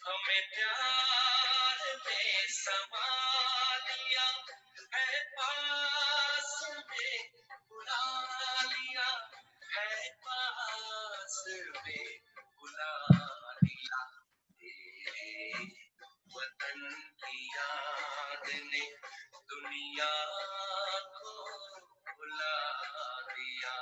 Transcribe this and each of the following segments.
हमें प्यार में समा लिया है, पास में बुला लिया है, पास में बुला लिया। तेरे वतन की याद ने दुनिया को भुला दिया।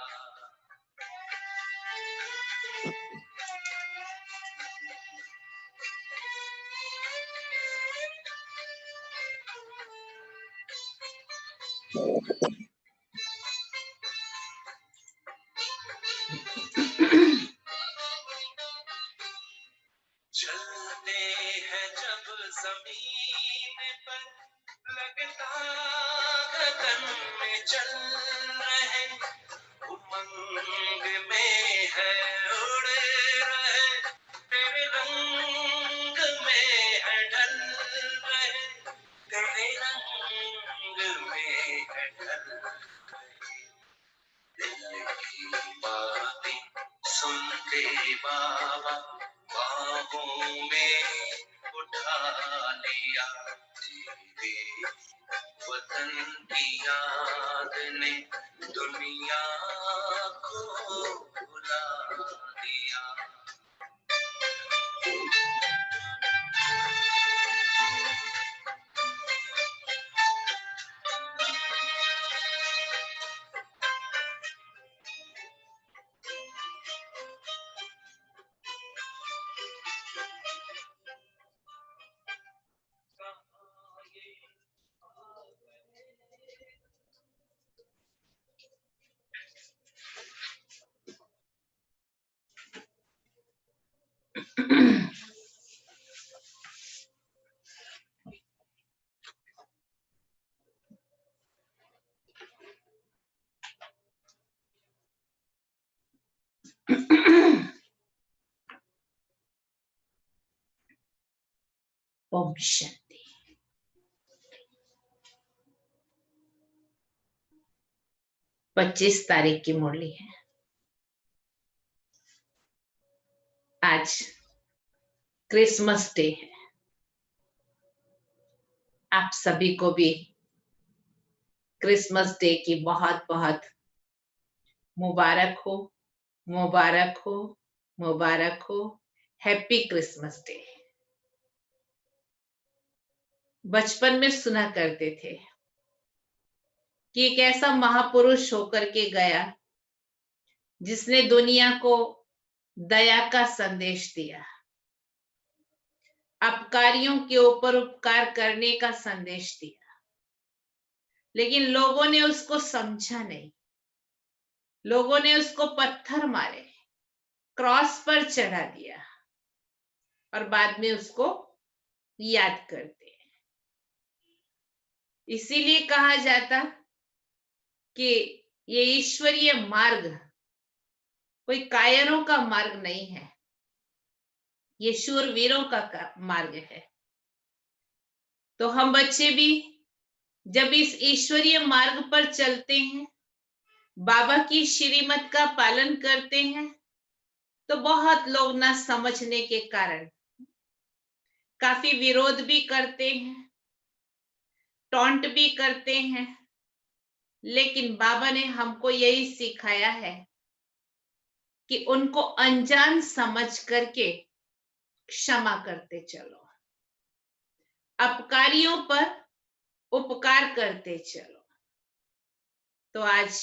चलते हैं जब जमीन पर, लगता गगन में चल रहे, उमंग में है उड़ रहे, तेरे रंग में है ढल रहे, तेरे रंग में है ढल रहे। दिल की बातें सुन के बाबा बाहों में उठा लिया। तेरे वतन की याद ने दुनिया को भुला दिया। ओम शांति। 25 तारीख की मुरली है। आज क्रिसमस डे है। आप सभी को भी क्रिसमस डे की बहुत बहुत मुबारक हो, मुबारक हो, मुबारक हो। Happy Christmas day. बचपन में सुना करते थे कि एक ऐसा महापुरुष होकर के गया जिसने दुनिया को दया का संदेश दिया, अपकारियों के ऊपर उपकार करने का संदेश दिया, लेकिन लोगों ने उसको समझा नहीं। लोगों ने उसको पत्थर मारे, क्रॉस पर चढ़ा दिया और बाद में उसको याद करते हैं। इसीलिए कहा जाता कि ये ईश्वरीय मार्ग कोई कायरों का मार्ग नहीं है, ये शूरवीरों का मार्ग है। तो हम बच्चे भी जब इस ईश्वरीय मार्ग पर चलते हैं, बाबा की श्रीमत का पालन करते हैं, तो बहुत लोग ना समझने के कारण काफी विरोध भी करते हैं, टॉन्ट भी करते हैं, लेकिन बाबा ने हमको यही सिखाया है कि उनको अनजान समझ करके क्षमा करते चलो, अपकारियों पर उपकार करते चलो। तो आज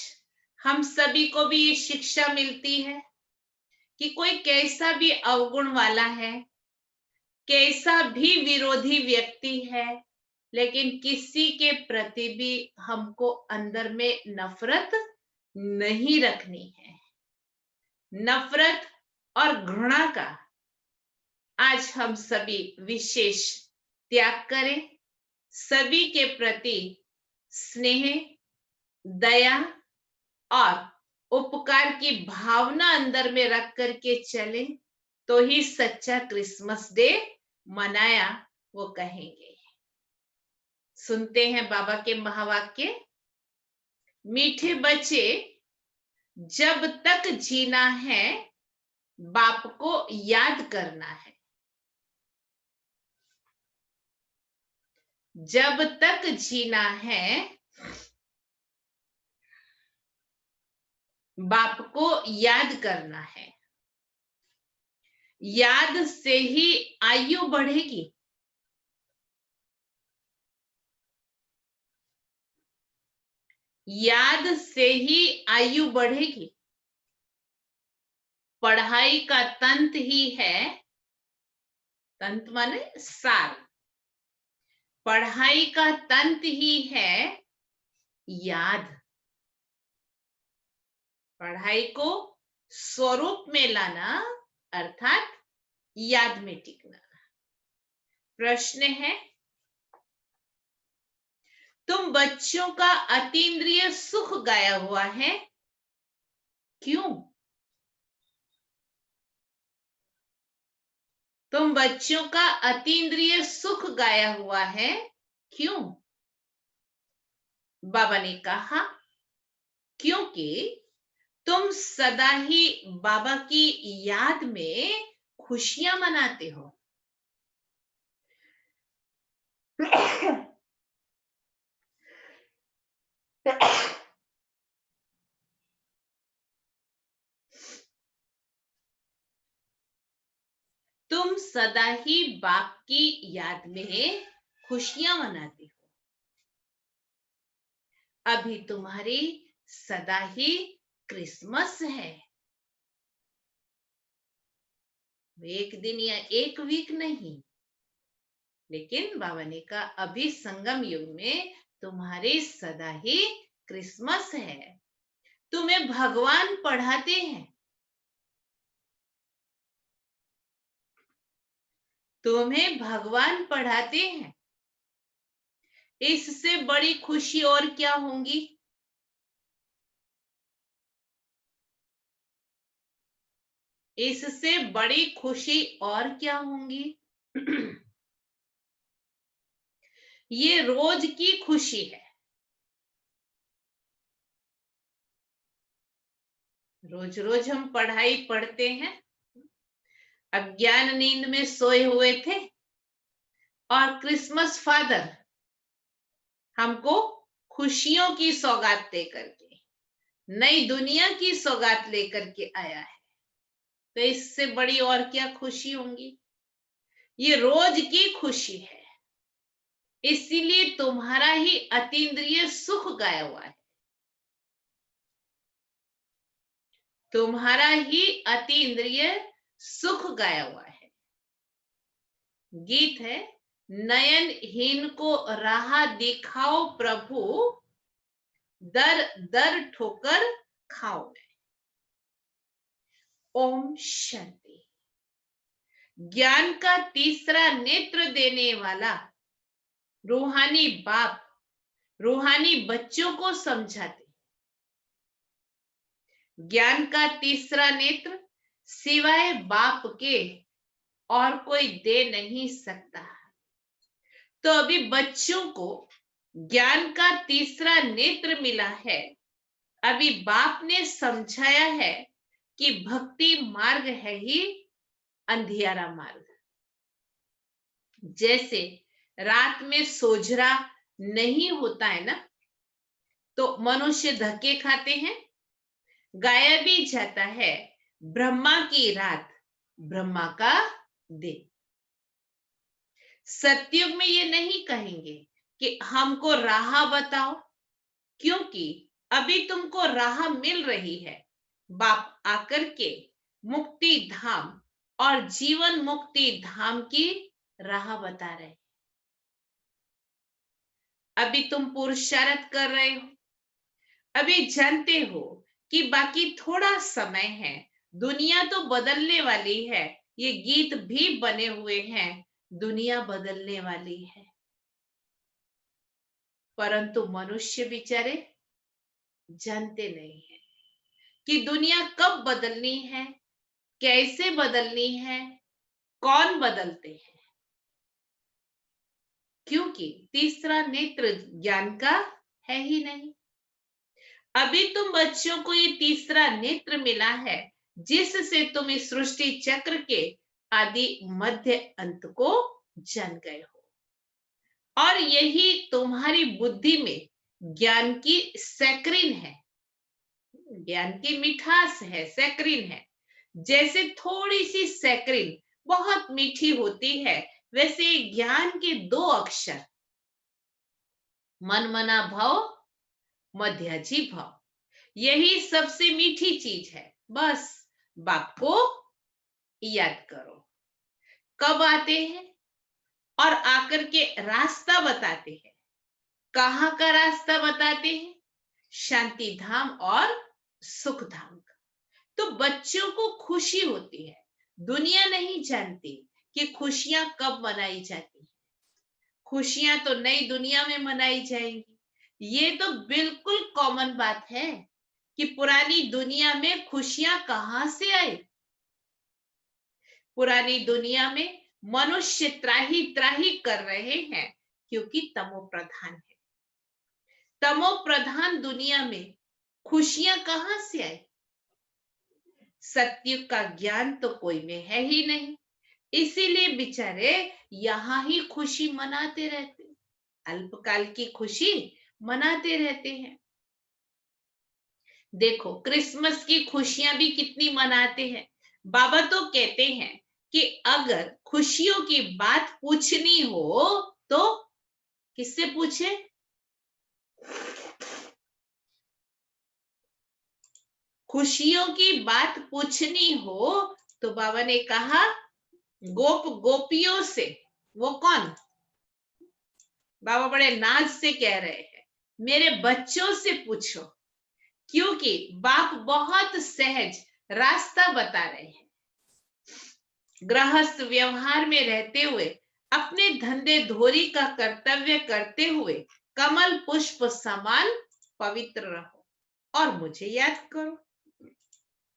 हम सभी को भी ये शिक्षा मिलती है कि कोई कैसा भी अवगुण वाला है, कैसा भी विरोधी व्यक्ति है, लेकिन किसी के प्रति भी हमको अंदर में नफरत नहीं रखनी है। नफरत और घृणा का आज हम सभी विशेष त्याग करें, सभी के प्रति स्नेह, दया और उपकार की भावना अंदर में रख करके चले, तो ही सच्चा क्रिसमस डे मनाया वो कहेंगे। सुनते हैं बाबा के महावाक्य, मीठे बच्चे जब तक जीना है बाप को याद करना है, जब तक जीना है बाप को याद करना है। याद से ही आयु बढ़ेगी। याद से ही आयु बढ़ेगी। पढ़ाई का तंत ही है, तंत माने सार, पढ़ाई का तंत ही है याद। पढ़ाई को स्वरूप में लाना अर्थात याद में टिकना। प्रश्न है, तुम बच्चों का अतीन्द्रिय सुख गाया हुआ है, क्यों? तुम बच्चों का अतीन्द्रिय सुख गाया हुआ है, क्यों? बाबा ने कहा, क्योंकि तुम सदा ही बाबा की याद में खुशियां मनाते हो। तुम सदा ही बाप की याद में खुशियां मनाते हो। अभी तुम्हारी सदा ही क्रिसमस है। एक दिन या एक वीक नहीं, लेकिन बाबा ने कहा अभी संगम युग में तुम्हारी सदा ही क्रिसमस है। तुम्हें भगवान पढ़ाते हैं, तुम्हें भगवान पढ़ाते हैं। इससे बड़ी खुशी और क्या होंगी? इससे बड़ी खुशी और क्या होंगी? ये रोज की खुशी है। रोज रोज हम पढ़ाई पढ़ते हैं। अज्ञान नींद में सोए हुए थे और क्रिसमस फादर हमको खुशियों की सौगात लेकर के, नई दुनिया की सौगात लेकर के आया है। तो इससे बड़ी और क्या खुशी होंगी? ये रोज की खुशी है। इसीलिए तुम्हारा ही अतीन्द्रिय सुख गाया हुआ है। तुम्हारा ही अतीन्द्रिय सुख गाया हुआ है। गीत है, नयनहीन को राह दिखाओ प्रभु, दर दर ठोकर खाओ। ओम शांति। ज्ञान का तीसरा नेत्र देने वाला रूहानी बाप रूहानी बच्चों को समझाते। ज्ञान का तीसरा नेत्र सिवाय बाप के और कोई दे नहीं सकता। तो अभी बच्चों को ज्ञान का तीसरा नेत्र मिला है। अभी बाप ने समझाया है कि भक्ति मार्ग है ही अंधियारा मार्ग। जैसे रात में सोझरा नहीं होता है ना, तो मनुष्य धक्के खाते हैं, गाया भी जाता है ब्रह्मा की रात, ब्रह्मा का दिन। सतयुग में ये नहीं कहेंगे कि हमको राह बताओ, क्योंकि अभी तुमको राह मिल रही है। बाप आकर के मुक्ति धाम और जीवन मुक्ति धाम की राह बता रहे। अभी तुम पुरुषार्थ कर रहे हो, अभी जानते हो कि बाकी थोड़ा समय है, दुनिया तो बदलने वाली है। ये गीत भी बने हुए हैं, दुनिया बदलने वाली है। परंतु मनुष्य बेचारे जानते नहीं है कि दुनिया कब बदलनी है, कैसे बदलनी है, कौन बदलते हैं। क्योंकि तीसरा नेत्र ज्ञान का है ही नहीं। अभी तुम बच्चों को ये तीसरा नेत्र मिला है, जिससे तुम इस सृष्टि चक्र के आदि मध्य अंत को जान गए हो और यही तुम्हारी बुद्धि में ज्ञान की सैक्रिन है, ज्ञान की मिठास है, सैक्रिन है। जैसे थोड़ी सी सैक्रिन बहुत मीठी होती है, वैसे ज्ञान के 2 अक्षर मन मना भव मध्याजी भव, यही सबसे मीठी चीज है। बस बाप को याद करो। कब आते हैं और आकर के रास्ता बताते हैं। कहाँ का रास्ता बताते हैं? शांति धाम और सुख धाम का। तो बच्चों को खुशी होती है। दुनिया नहीं जानती कि खुशियां कब मनाई जाती है। खुशियां तो नई दुनिया में मनाई जाएंगी। ये तो बिल्कुल कॉमन बात है कि पुरानी दुनिया में खुशियां कहां से आई। पुरानी दुनिया में मनुष्य त्राही त्राही कर रहे हैं क्योंकि तमो प्रधान है। तमो प्रधान दुनिया में खुशियां कहां से आई? सत्य का ज्ञान तो कोई में है ही नहीं, इसीलिए बेचारे यहां ही खुशी मनाते रहते, अल्पकाल की खुशी मनाते रहते हैं। देखो क्रिसमस की खुशियां भी कितनी मनाते हैं। बाबा तो कहते हैं कि अगर खुशियों की बात पूछनी हो तो किससे पूछे? खुशियों की बात पूछनी हो तो बाबा ने कहा गोप गोपियों से। वो कौन? बाबा बड़े नाज से कह रहे हैं मेरे बच्चों से पूछो, क्योंकि बाप बहुत सहज रास्ता बता रहे हैं। गृहस्थ व्यवहार में रहते हुए अपने धंधे धोरी का कर्तव्य करते हुए कमल पुष्प समान पवित्र रहो और मुझे याद करो।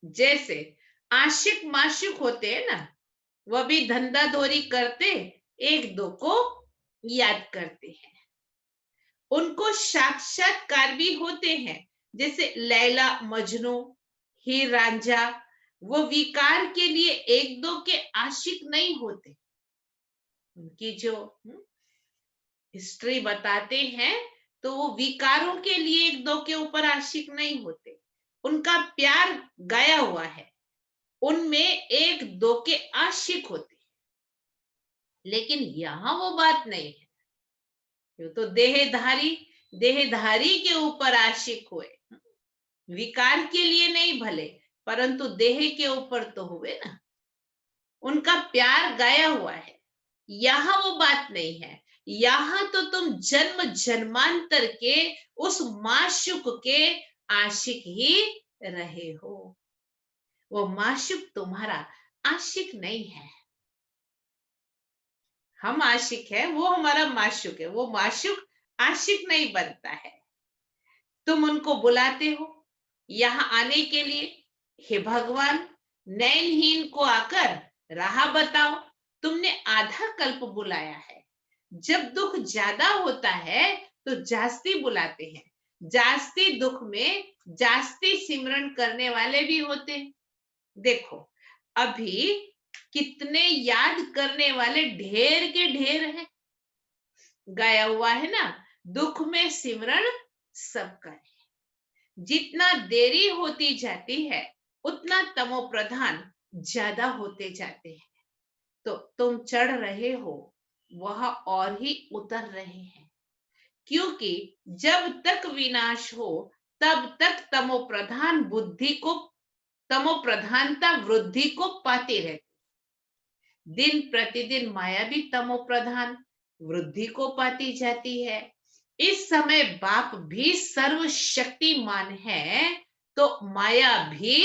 जैसे आशिक माशिक होते हैं ना, वह भी धंधा धोरी करते एक दो को याद करते हैं। उनको साक्षात्कार भी होते हैं, जैसे लैला मजनू, हीर रांझा। वो विकार के लिए एक दो के आशिक नहीं होते। उनकी जो हिस्ट्री बताते हैं तो वो विकारों के लिए एक दो के ऊपर आशिक नहीं होते। उनका प्यार गाया हुआ है, उनमें एक दो के आशिक होते हैं। लेकिन यहां वो बात नहीं है। ये तो देहधारी के ऊपर आशिक हुए, विकार के लिए नहीं भले, परंतु देह के ऊपर तो हुए ना। उनका प्यार गाया हुआ है। यहां वो बात नहीं है। यहां तो तुम जन्म जन्मांतर के उस माशुक के आशिक ही रहे हो। वो माशुक तुम्हारा आशिक नहीं है। हम आशिक है, वो हमारा माशुक है। वो माशुक आशिक नहीं बनता है। तुम उनको बुलाते हो यहां आने के लिए, हे भगवान नैनहीन को आकर राह बताओ। तुमने आधा कल्प बुलाया है। जब दुख ज्यादा होता है तो जास्ती बुलाते हैं। जास्ती दुख में जास्ती सिमरन करने वाले भी होते हैं। देखो अभी कितने याद करने वाले ढेर के ढेर हैं। गाया हुआ है ना, दुख में सिमरन सब करे। जितना देरी होती जाती है उतना तमो प्रधान ज्यादा होते जाते हैं। तो तुम चढ़ रहे हो, वह और ही उतर रहे हैं। क्योंकि जब तक विनाश हो तब तक तमो प्रधान बुद्धि को, तमो प्रधानता वृद्धि को पाती रहती। दिन प्रतिदिन माया भी तमो प्रधान वृद्धि को पाती जाती है। इस समय बाप भी सर्वशक्तिमान है तो माया भी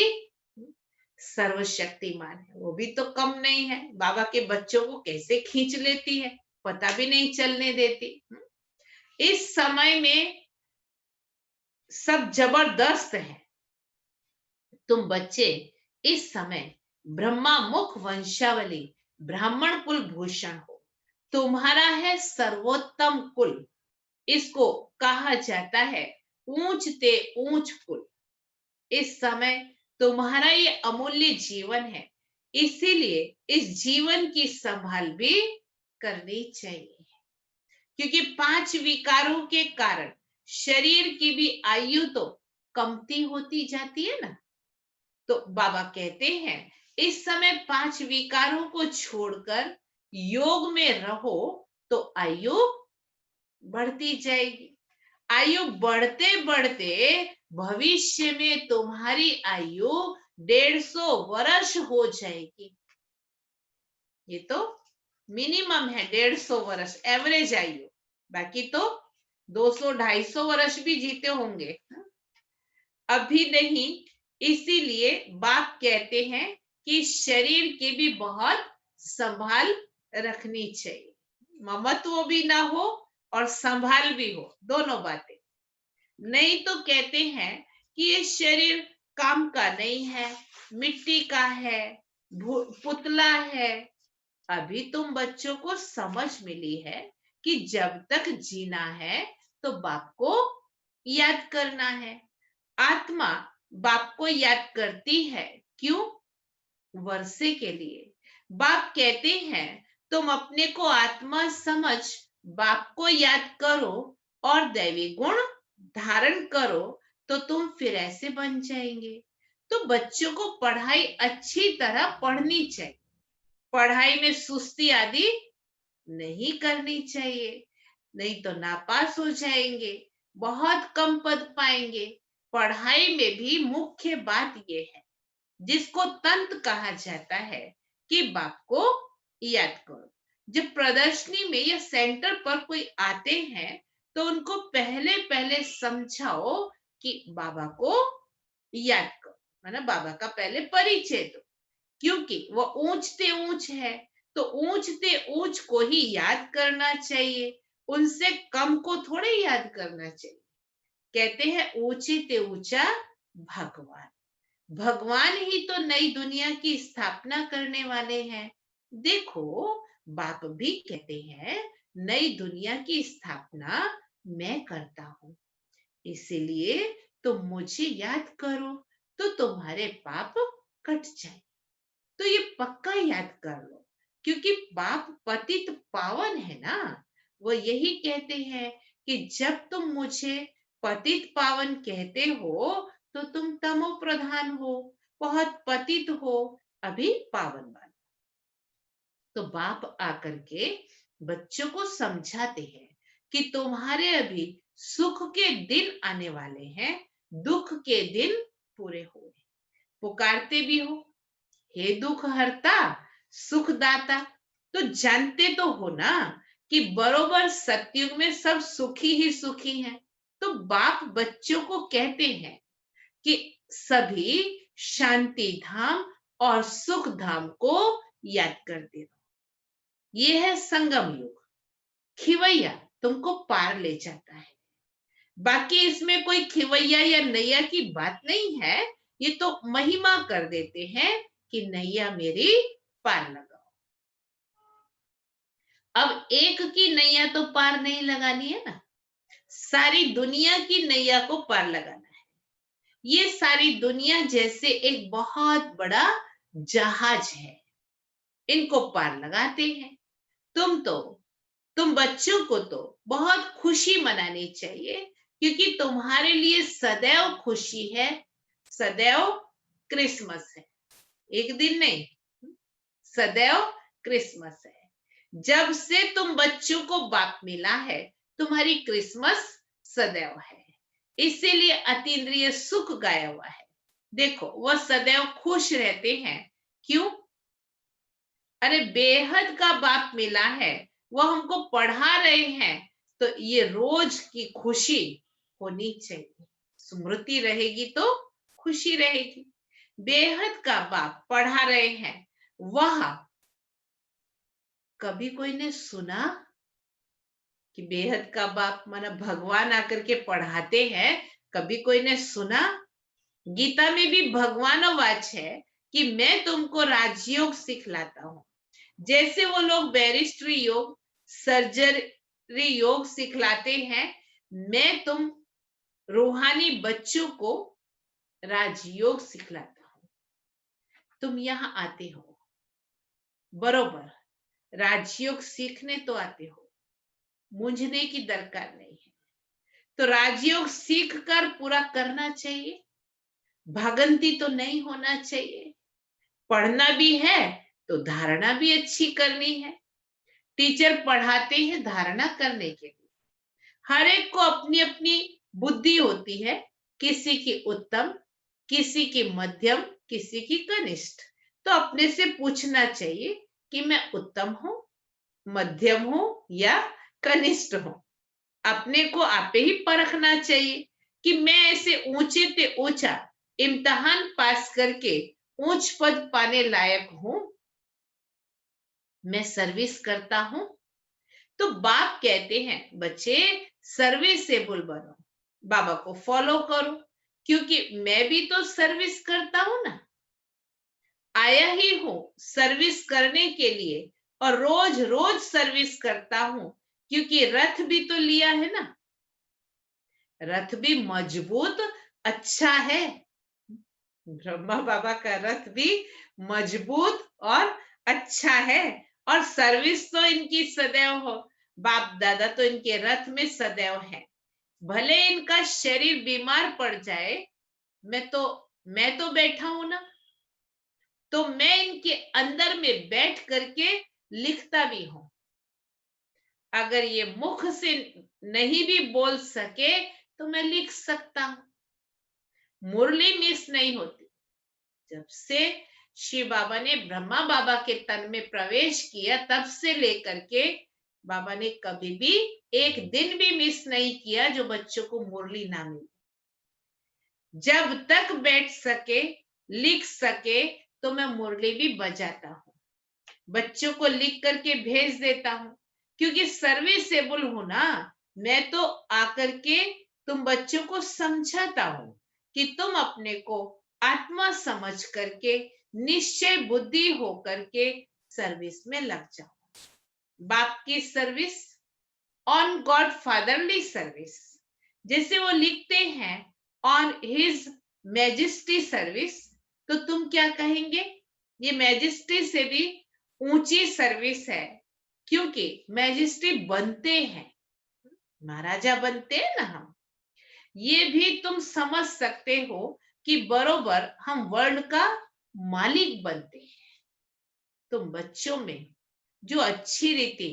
सर्वशक्तिमान है। वो भी तो कम नहीं है। बाबा के बच्चों को कैसे खींच लेती है, पता भी नहीं चलने देती। इस समय में सब जबरदस्त है। तुम बच्चे इस समय ब्रह्मा मुख वंशावली ब्राह्मण कुल भूषण हो। तुम्हारा है सर्वोत्तम कुल। इसको कहा जाता है ऊंचते ऊंच कुल। इस समय तुम्हारा ये अमूल्य जीवन है, इसीलिए इस जीवन की संभाल भी करनी चाहिए। क्योंकि 5 विकारों के कारण शरीर की भी आयु तो कमती होती जाती है ना। तो बाबा कहते हैं इस समय 5 विकारों को छोड़कर योग में रहो तो आयु बढ़ती जाएगी। आयु बढ़ते बढ़ते भविष्य में तुम्हारी आयु 150 वर्ष हो जाएगी। ये तो मिनिमम है 150 वर्ष एवरेज आयु, बाकी तो 200-250 वर्ष भी जीते होंगे, अभी नहीं। इसीलिए बाप कहते हैं कि शरीर की भी बहुत संभाल रखनी चाहिए, ममत्व भी ना हो और संभाल भी हो, दोनों बातें। नहीं तो कहते हैं कि ये शरीर काम का नहीं है, मिट्टी का है, पुतला है। अभी तुम बच्चों को समझ मिली है कि जब तक जीना है तो बाप को याद करना है। आत्मा बाप को याद करती है, क्यों? वर्षे के लिए। बाप कहते हैं तुम अपने को आत्मा समझ बाप को याद करो और दैवी गुण धारण करो तो तुम फिर ऐसे बन जाएंगे। तो बच्चों को पढ़ाई अच्छी तरह पढ़नी चाहिए, पढ़ाई में सुस्ती आदि नहीं करनी चाहिए, नहीं तो नापास हो जाएंगे, बहुत कम पद पाएंगे। पढ़ाई में भी मुख्य बात यह है जिसको तंत्र कहा जाता है कि बाप को याद करो। जब प्रदर्शनी में या सेंटर पर कोई आते हैं तो उनको पहले पहले समझाओ कि बाबा को याद करो, मतलब बाबा का पहले परिचय दो, क्योंकि वो ऊंचते ऊंच है तो ऊंचते ऊंच को ही याद करना चाहिए, उनसे कम को थोड़े याद करना चाहिए। कहते हैं ऊंचे ते ऊंचा भगवान, भगवान ही तो नई दुनिया की स्थापना करने वाले हैं। देखो बाप भी कहते हैं नई दुनिया की स्थापना मैं करता हूं, इसीलिए तुम मुझे याद करो तो तुम्हारे पाप कट जाए। तो ये पक्का याद कर लो, क्योंकि बाप पतित पावन है ना। वो यही कहते हैं कि जब तुम मुझे पतित पावन कहते हो तो तुम तमो प्रधान हो, बहुत पतित हो, अभी पावन बन। तो बाप आकर के बच्चों को समझाते हैं कि तुम्हारे अभी सुख के दिन आने वाले हैं, दुख के दिन पूरे हो रहे। पुकारते भी हो हे दुख हरता सुख दाता, तो जानते तो हो ना कि बरोबर सतयुग में सब सुखी ही सुखी हैं। तो बाप बच्चों को कहते हैं कि सभी शांति धाम और सुख धाम को याद करते रहो। ये है संगम युग, खिवैया तुमको पार ले जाता है। बाकी इसमें कोई खिवैया या नैया की बात नहीं है, ये तो महिमा कर देते हैं कि नैया मेरी पार लगाओ। अब एक की नैया तो पार नहीं लगानी है ना, सारी दुनिया की नैया को पार लगाना है। ये सारी दुनिया जैसे एक बहुत बड़ा जहाज है, इनको पार लगाते हैं। तुम बच्चों को तो बहुत खुशी मनानी चाहिए, क्योंकि तुम्हारे लिए सदैव खुशी है, सदैव क्रिसमस है। एक दिन नहीं, सदैव क्रिसमस है। जब से तुम बच्चों को बाप मिला है तुम्हारी क्रिसमस सदैव है, इसीलिए अतीन्द्रिय सुख गाया हुआ है। देखो वह सदैव खुश रहते हैं, क्यों? अरे बेहद का बाप मिला है, वो हमको पढ़ा रहे हैं, तो ये रोज की खुशी होनी चाहिए। स्मृति रहेगी तो खुशी रहेगी। बेहद का बाप पढ़ा रहे हैं, वह कभी कोई ने सुना कि बेहद का बाप माना भगवान आकर के पढ़ाते हैं? कभी कोई ने सुना? गीता में भी भगवान वाच है कि मैं तुमको राजयोग सिखलाता हूं। जैसे वो लोग बैरिस्ट्री योग, सर्जरी योग सिखलाते हैं, मैं तुम रूहानी बच्चों को राजयोग सिखलाता हूं। तुम यहां आते हो बरोबर, राजयोग सीखने तो आते हो, मूंझने की दरकार नहीं है। तो राजयोग सीख कर पूरा करना चाहिए, भागंती तो नहीं होना चाहिए। पढ़ना भी है तो धारणा भी अच्छी करनी है। टीचर पढ़ाते हैं धारणा करने के लिए। हर एक को अपनी अपनी बुद्धि होती है, किसी की उत्तम, किसी की मध्यम, किसी की कनिष्ठ। तो अपने से पूछना चाहिए कि मैं उत्तम हूं, मध्यम हूं या कनिष्ठ हूं। अपने को आपे ही परखना चाहिए कि मैं ऐसे ऊंचे ते ऊंचा इम्तिहान पास करके ऊंच पद पाने लायक हूं, मैं सर्विस करता हूं। तो बाप कहते हैं बच्चे सर्विसेबल बनो, बाबा को फॉलो करो, क्योंकि मैं भी तो सर्विस करता हूं ना, आया ही हूं सर्विस करने के लिए, और रोज रोज सर्विस करता हूं, क्योंकि रथ भी तो लिया है ना, रथ भी मजबूत अच्छा है। ब्रह्मा बाबा का रथ भी मजबूत और अच्छा है, और सर्विस तो इनकी सदैव हो। बाप दादा तो इनके रथ में सदैव है। भले इनका शरीर बीमार पड़ जाए, मैं तो बैठा हूं ना, तो मैं इनके अंदर में बैठ करके लिखता भी हूं। अगर ये मुख से नहीं भी बोल सके तो मैं लिख सकता हूं। मुरली मिस नहीं होती। जब से शिव बाबा ने ब्रह्मा बाबा के तन में प्रवेश किया, तब से लेकर के बाबा ने कभी भी एक दिन भी मिस नहीं किया जो बच्चों को मुरली ना मिले। जब तक बैठ सके, लिख सके, तो मैं मुरली भी बजाता हूं, बच्चों को लिख करके भेज देता हूं, क्योंकि सर्विसेबल हूं ना। मैं तो आकर के तुम बच्चों को समझाता हूं कि तुम अपने को आत्मा समझ करके निश्चय बुद्धि हो करके सर्विस में लग जाओ। बाप की service, on God fatherly service, जैसे वो लिखते हैं ऑन हिज मैजेस्टी सर्विस, तो तुम क्या कहेंगे? ये मैजेस्टी से भी ऊंची सर्विस है, क्योंकि मैजेस्टी बनते हैं, महाराजा बनते हैं ना हम। ये भी तुम समझ सकते हो कि बरोबर हम वर्ल्ड का मालिक बनते हैं। तुम बच्चों में जो अच्छी रीति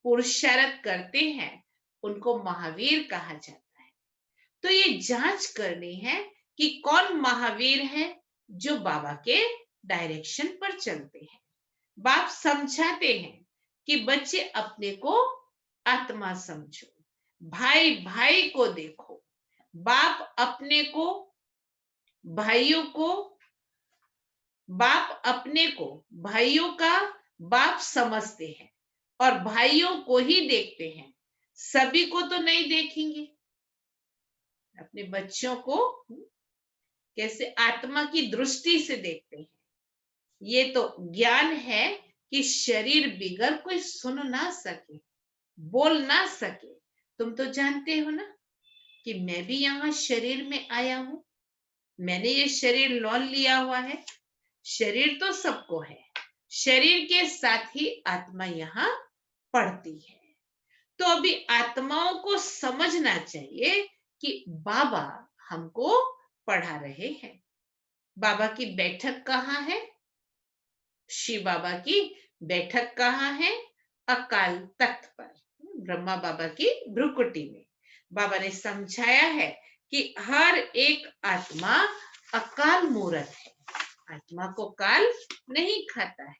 पुरुषार्थ करते हैं, उनको महावीर कहा जाता है। तो ये जांच करनी है कि कौन महावीर है जो बाबा के डायरेक्शन पर चलते हैं। बाप समझाते हैं कि बच्चे अपने को आत्मा समझो, भाई भाई को देखो। बाप अपने को, भाइयों को, बाप अपने को भाइयों का बाप समझते हैं, और भाइयों को ही देखते हैं, सभी को तो नहीं देखेंगे। अपने बच्चों को कैसे आत्मा की दृष्टि से देखते हैं। ये तो ज्ञान है कि शरीर बिगर कोई सुन ना सके, बोल ना सके। तुम तो जानते हो ना कि मैं भी यहाँ शरीर में आया हूं, मैंने ये शरीर लौट लिया हुआ है। शरीर तो सबको है, शरीर के साथ ही आत्मा यहाँ पढ़ती है। तो अभी आत्माओं को समझना चाहिए कि बाबा हमको पढ़ा रहे हैं। बाबा की बैठक कहाँ है? शिव बाबा की बैठक कहाँ है? अकाल तख्त पर, ब्रह्मा बाबा की भ्रुकुटी में। बाबा ने समझाया है कि हर एक आत्मा अकाल मूर्त है। आत्मा को काल नहीं खाता है,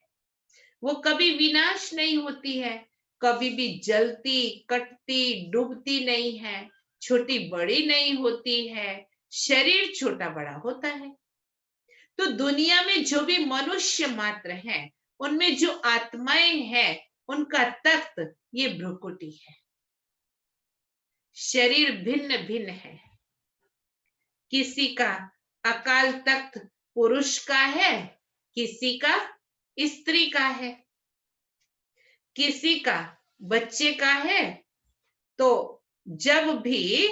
वो कभी विनाश नहीं होती है, कभी भी जलती कटती डूबती नहीं है, छोटी बड़ी नहीं होती है, शरीर छोटा बड़ा होता है। तो दुनिया में जो भी मनुष्य मात्र हैं, उनमें जो आत्माएं हैं, उनका तख्त ये भ्रुकुटी है। शरीर भिन्न भिन्न है। किसी का अकाल तख्त पुरुष का है, किसी का स्त्री का है, किसी का बच्चे का है। तो जब भी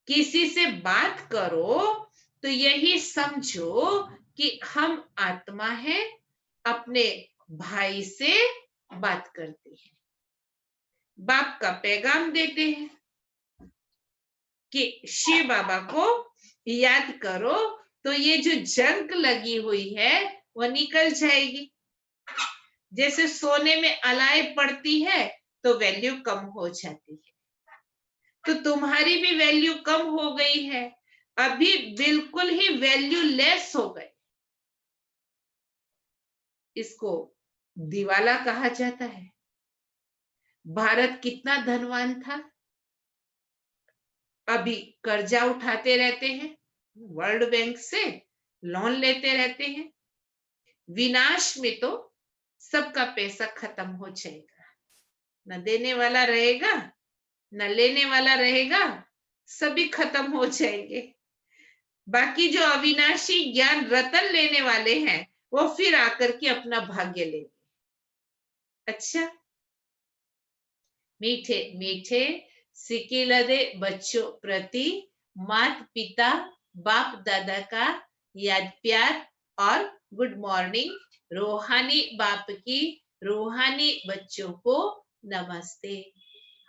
किसी से बात करो तो यही समझो कि हम आत्मा है, अपने भाई से बात करते हैं। बाप का पैगाम देते हैं कि शिव बाबा को याद करो तो ये जो जंग लगी हुई है वो निकल जाएगी। जैसे सोने में अलाई पड़ती है तो वैल्यू कम हो जाती है, तो तुम्हारी भी वैल्यू कम हो गई है, अभी बिल्कुल ही वैल्यू लेस हो गए। इसको दिवाला कहा जाता है। भारत कितना धनवान था, अभी कर्जा उठाते रहते हैं, वर्ल्ड बैंक से लोन लेते रहते हैं। विनाश में तो सबका पैसा खत्म हो जाएगा, न देने वाला रहेगा न लेने वाला रहेगा, सभी खत्म हो जाएंगे। बाकी जो अविनाशी ज्ञान रतन लेने वाले हैं वो फिर आकर के अपना भाग्य लेंगे। अच्छा, मीठे मीठे सिकिलदे बच्चों प्रति माता पिता बाप दादा का याद प्यार और गुड मॉर्निंग। रूहानी बाप की रूहानी बच्चों को नमस्ते।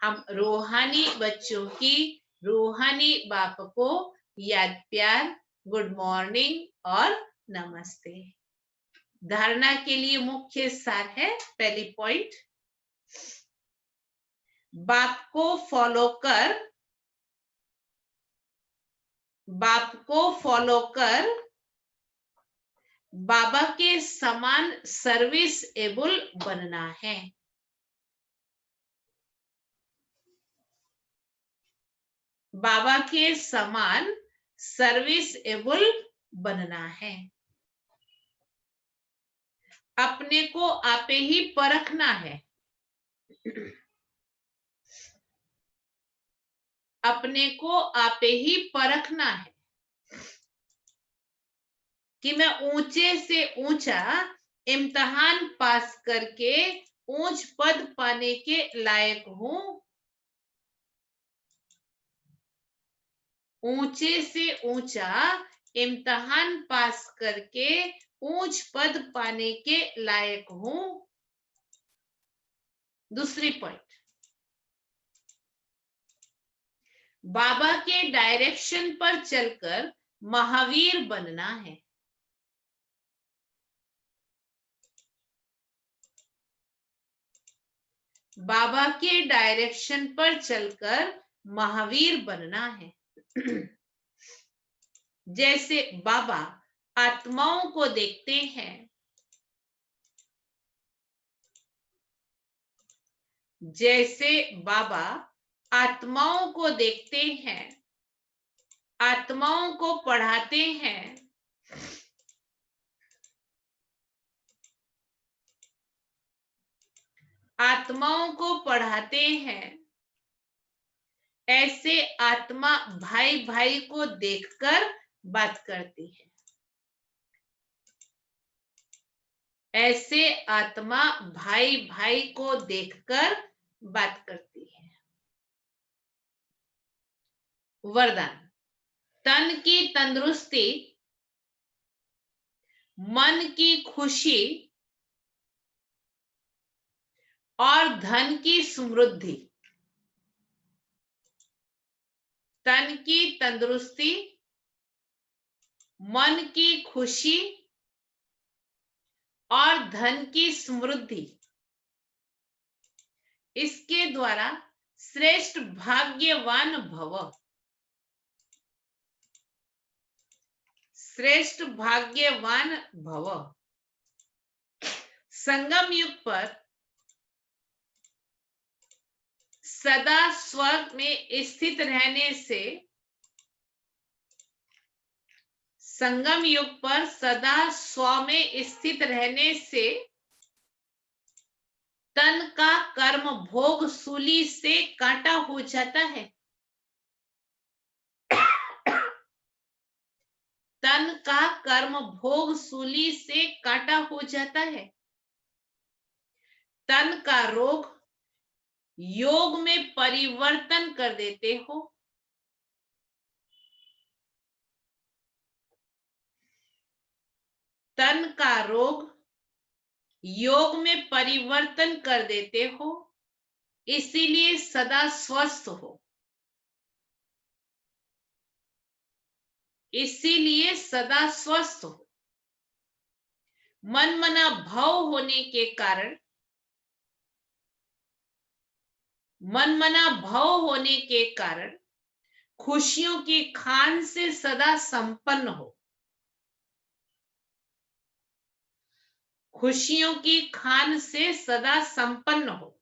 हम रूहानी बच्चों की रूहानी बाप को याद प्यार, गुड मॉर्निंग और नमस्ते। धारणा के लिए मुख्य सार है, पहली पॉइंट, बाप को फॉलो कर, बाप को फॉलो कर बाबा के समान सर्विस एबल बनना है। बाबा के समान सर्विस एबल बनना है। अपने को आपे ही परखना है। अपने को आपे ही परखना है कि मैं ऊंचे से ऊंचा इम्तिहान पास करके ऊंच पद पाने के लायक हूं। ऊंचे से ऊंचा इम्तिहान पास करके ऊंच पद पाने के लायक हूं। दूसरी पॉइंट, बाबा के डायरेक्शन पर चलकर महावीर बनना है। बाबा के डायरेक्शन पर चलकर महावीर बनना है। जैसे बाबा आत्माओं को देखते हैं, जैसे बाबा आत्माओं को देखते हैं, आत्माओं को पढ़ाते हैं, आत्माओं को पढ़ाते हैं, ऐसे आत्मा भाई भाई को देखकर बात करती है। ऐसे आत्मा भाई भाई को देखकर बात करती है। वरदान, तन की तंदुरुस्ती, मन की खुशी और धन की समृद्धि। तन की तंदुरुस्ती, मन की खुशी और धन की समृद्धि, इसके द्वारा श्रेष्ठ भाग्यवान भव। श्रेष्ठ भाग्यवान भव। संगम युग पर सदा स्वर्ग में स्थित रहने से, संगम युग पर सदा स्व में स्थित रहने से तन का कर्म भोग सूली से काटा हो जाता है। तन का कर्म भोग सूली से काटा हो जाता है। तन का रोग योग में परिवर्तन कर देते हो। तन का रोग योग में परिवर्तन कर देते हो। इसीलिए सदा स्वस्थ हो, इसीलिए सदा स्वस्थ हो। मन मना भाव होने के कारण, मन मना भाव होने के कारण खुशियों की खान से सदा संपन्न हो, खुशियों की खान से सदा संपन्न हो।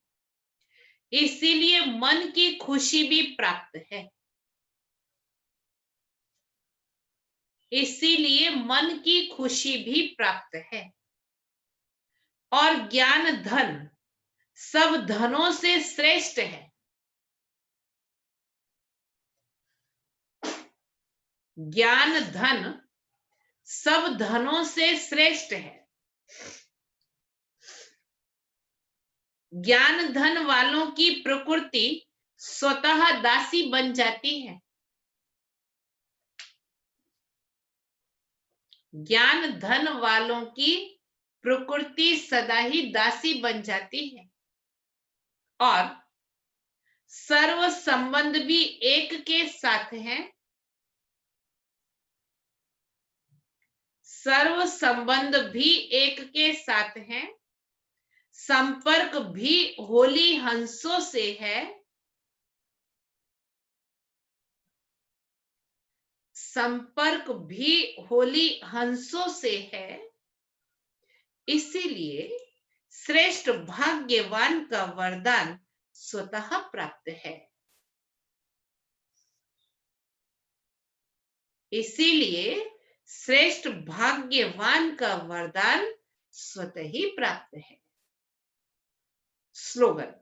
इसीलिए मन की खुशी भी प्राप्त है, इसीलिए मन की खुशी भी प्राप्त है। और ज्ञान धन सब धनों से श्रेष्ठ है, ज्ञान धन सब धनों से श्रेष्ठ है। ज्ञान धन वालों की प्रकृति स्वतः दासी बन जाती है, ज्ञान धन वालों की प्रकृति सदा ही दासी बन जाती है। और सर्व संबंध भी एक के साथ हैं, सर्व संबंध भी एक के साथ हैं। संपर्क भी होली हंसों से है, संपर्क भी होली हंसों से है। इसीलिए श्रेष्ठ भाग्यवान का वरदान स्वतः प्राप्त है, इसीलिए श्रेष्ठ भाग्यवान का वरदान स्वतः ही प्राप्त है। स्लोगन,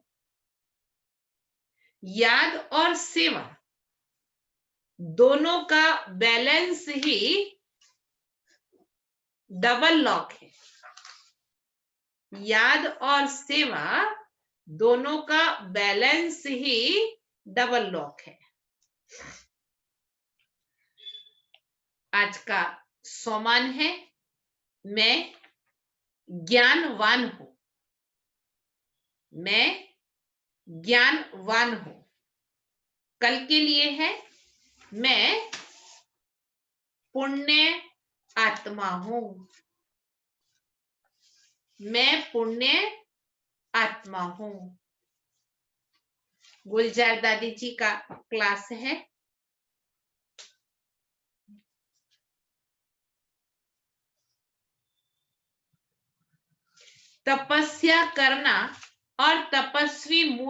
याद और सेवा दोनों का बैलेंस ही डबल लॉक है, याद और सेवा दोनों का बैलेंस ही डबल लॉक है। आज का सोमान है, मैं ज्ञानवान हूं, मैं ज्ञानवान हूं। कल के लिए है, मैं पुण्य आत्मा हूं, मैं पुण्य आत्मा हूं। गुलजार दादी जी का क्लास है। तपस्या करना और तपस्वी मूर्ख